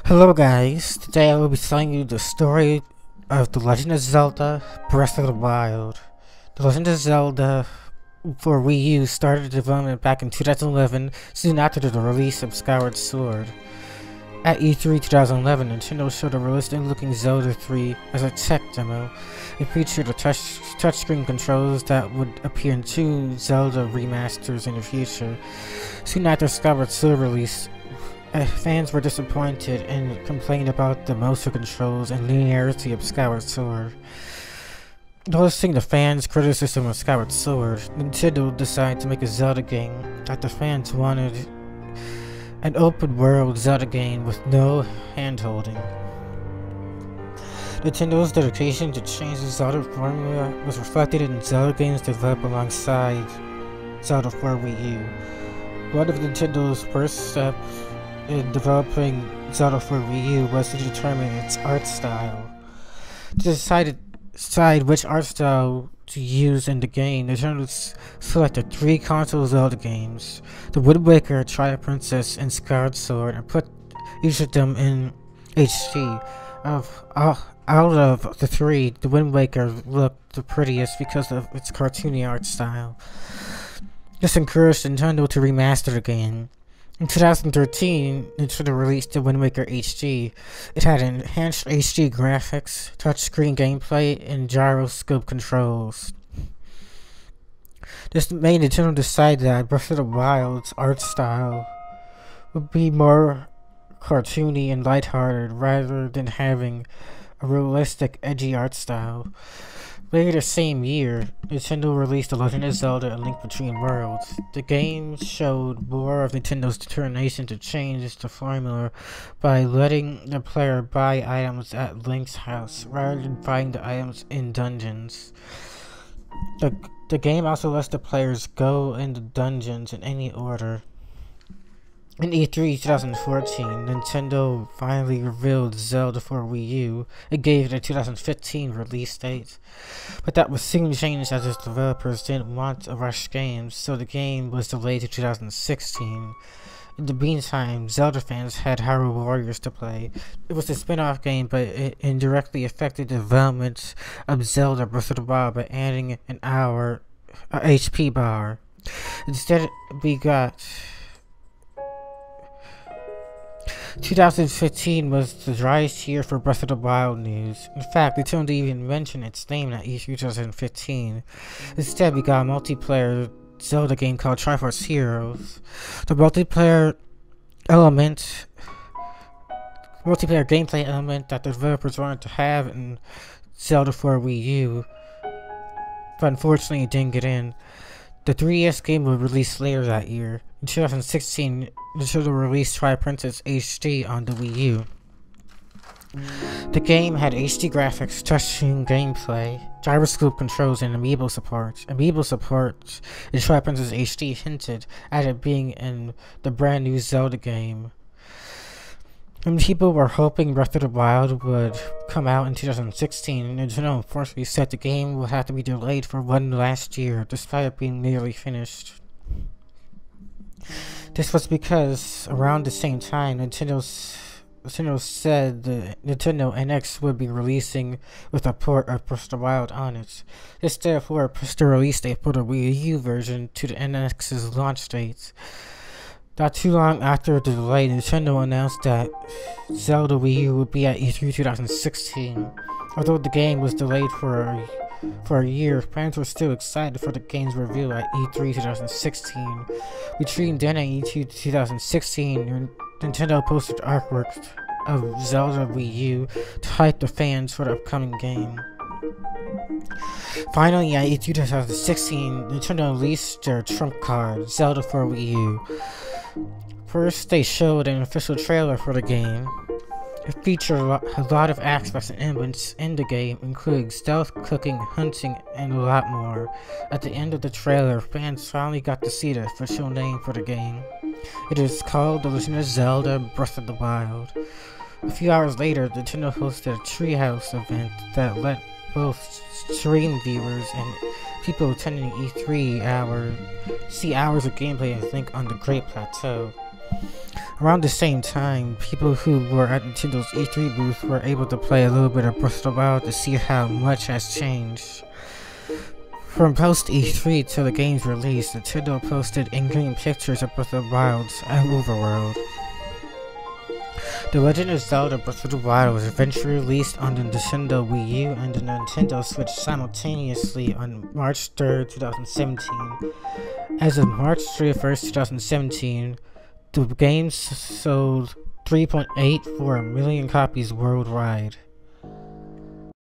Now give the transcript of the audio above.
Hello guys, today I will be telling you the story of The Legend of Zelda Breath of the Wild. The Legend of Zelda for Wii U started development back in 2011, soon after the release of Skyward Sword. At E3 2011, Nintendo showed a realistic looking Zelda 3 as a tech demo. It featured a touchscreen controls that would appear in two Zelda remasters in the future. Soon after Skyward Sword release, fans were disappointed and complained about the motion controls and linearity of Skyward Sword. Noticing the fans' criticism of Skyward Sword, Nintendo decided to make a Zelda game that the fans wanted, an open-world Zelda game with no hand-holding. Nintendo's dedication to change the Zelda formula was reflected in Zelda games developed alongside Zelda for Wii U. One of Nintendo's first steps in developing Zelda for Wii U was to determine its art style. To decide which art style to use in the game, Nintendo selected three console Zelda games: The Wind Waker, Twilight Princess, and Skyward Sword, and put each of them in HD. Out of the three, The Wind Waker looked the prettiest because of its cartoony art style. This encouraged Nintendo to remaster the game. In 2013, Nintendo released The Wind Waker HD. It had enhanced HD graphics, touchscreen gameplay, and gyroscope controls. This made Nintendo decide that Breath of the Wild's art style would be more cartoony and lighthearted rather than having a realistic, edgy art style. Later the same year, Nintendo released The Legend of Zelda: A Link Between Worlds. The game showed more of Nintendo's determination to change the formula by letting the player buy items at Link's house rather than buying the items in dungeons. The game also lets the players go into dungeons in any order. In E3 2014, Nintendo finally revealed Zelda for Wii U. It gave it a 2015 release date, but that was soon changed as its developers didn't want to rush games, so the game was delayed to 2016. In the meantime, Zelda fans had Hyrule Warriors to play. It was a spin-off game, but it indirectly affected the development of Zelda Breath of the Wild by adding an hour HP bar. Instead, we got 2015 was the driest year for Breath of the Wild news. In fact, Nintendo didn't even mention its name at E3 2015. Instead, we got a multiplayer Zelda game called Triforce Heroes. The multiplayer gameplay element that the developers wanted to have in Zelda for Wii U, but unfortunately it didn't get in. The 3DS game would release later that year. In 2016, Nintendo released Twilight Princess HD on the Wii U. The game had HD graphics, touchscreen gameplay, gyroscope controls, and amiibo support. Amiibo support in Twilight Princess HD hinted at it being in the brand new Zelda game. When people were hoping Breath of the Wild would come out in 2016, Nintendo unfortunately said the game will have to be delayed for one last year, despite it being nearly finished. This was because around the same time, Nintendo said the Nintendo NX would be releasing with a port of Breath of the Wild on it. This therefore pushed the release date for the Wii U version to the NX's launch date. Not too long after the delay, Nintendo announced that Zelda Wii U would be at E3 2016. Although the game was delayed for a year, fans were still excited for the game's reveal at E3 2016. Between then and E3 2016, Nintendo posted artwork of Zelda Wii U to hype the fans for the upcoming game. Finally, at E3 2016, Nintendo released their trump card, Zelda for Wii U. First, they showed an official trailer for the game. It featured a lot of aspects and elements in the game, including stealth, cooking, hunting, and a lot more. At the end of the trailer, fans finally got to see the official name for the game. It is called The Legend of Zelda Breath of the Wild. A few hours later, Nintendo hosted a Treehouse event that let both stream viewers and people attending E3 see hours of gameplay and think on the Great Plateau. Around the same time, people who were at Nintendo's E3 booth were able to play a little bit of Breath of the Wild to see how much has changed. From post E3 to the game's release, Nintendo posted in-game pictures of Breath of the Wild's overworld. The Legend of Zelda Breath of the Wild was eventually released on the Nintendo Wii U and the Nintendo Switch simultaneously on March 3rd, 2017. As of March 31st, 2017, the game sold 3.84 million copies worldwide.